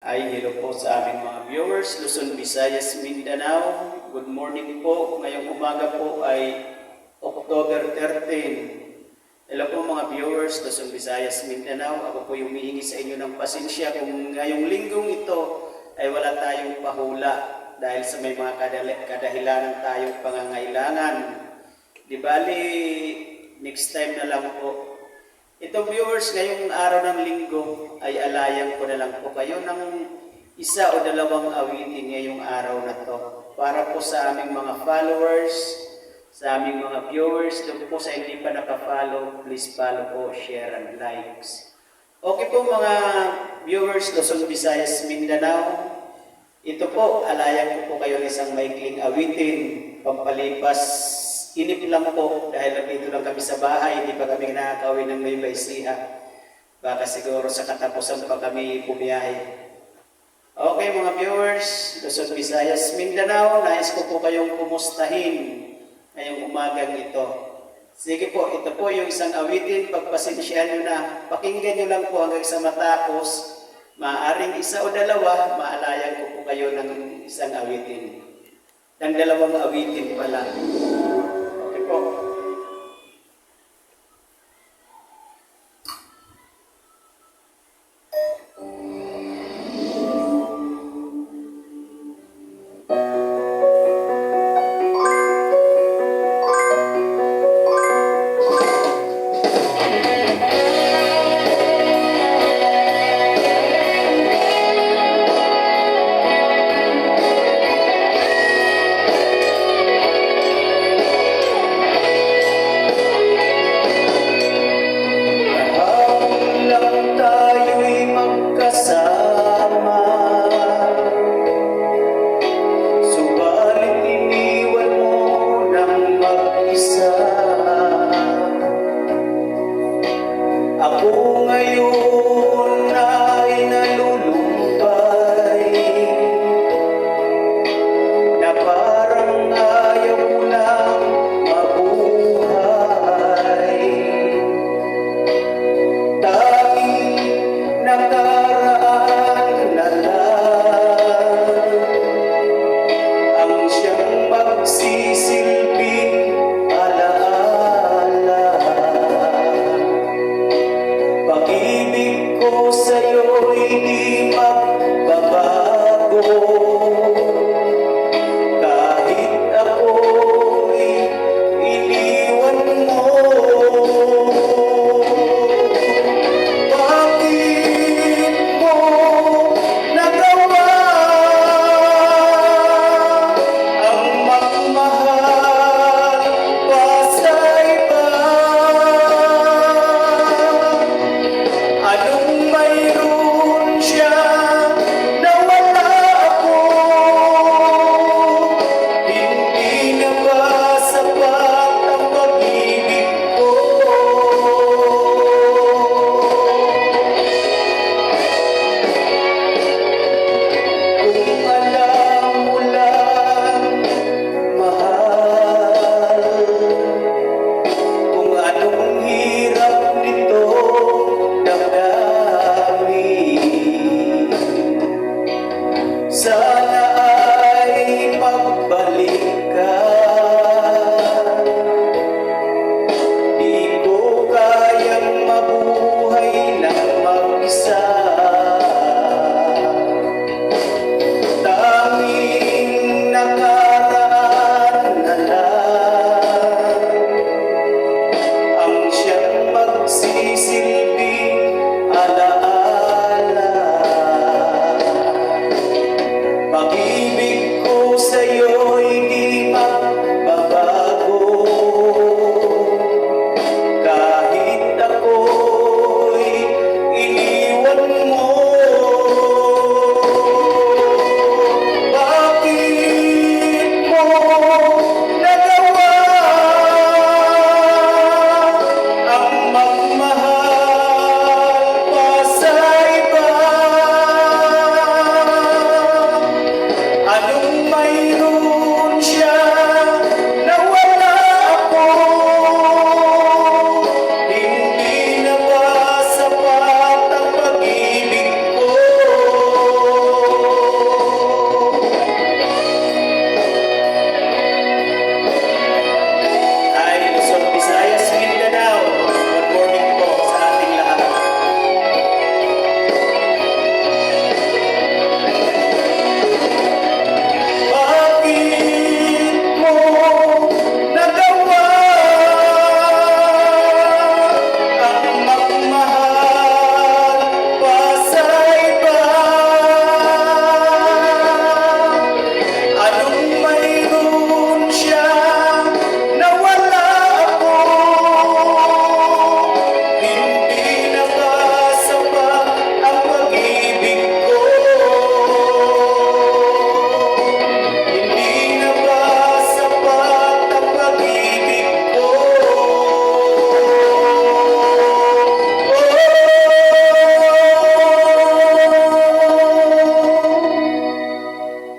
Hello po sa aming mga viewers, Luzon, Visayas, Mindanao. Good morning po. Ngayong umaga po ay October 13. Hello po mga viewers, Luzon, Visayas, Mindanao. Ako po yung humihingi sa inyo ng pasensya kung ngayong linggong ito ay wala tayong pahula dahil sa may mga kadahilanan tayong pangangailangan. Di bali, next time na lang po. Itong viewers, ngayong araw ng linggo ay alayan ko na lang po kayo ng isa o dalawang awitin ngayong araw na to. Para po sa aming mga followers, sa aming mga viewers, doon po sa hindi pa nakafollow, please follow po, share and likes. Okay po mga viewers, Luzon, Visayas, Mindanao. Ito po, alayan ko po kayo ng isang maikling awitin, pampalipas inip lang po dahil nandito lang kami sa bahay, hindi pa kami nakakawin ng Nueva Ecija. Baka siguro sa katapusan pa kami bumiyahe. Okay mga viewers, Luzon, Visayas, Mindanao, nais ko po kayong kumustahin ngayong umagang ito. Sige po, ito po yung isang awitin, pagpasensyahan nyo na, pakinggan nyo lang po hanggang sa matapos. Maaaring isa o dalawa, maalayan ko po kayo ng isang awitin. Ng dalawang awitin pala. Po. Anong mayroon siya na wala ako?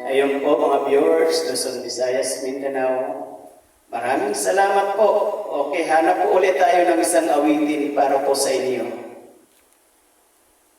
ayun po mga viewers, Luzon, Visayas, Mindanao. Maraming salamat po. Okay, hanap po ulit tayo ng isang awitin para po sa inyo.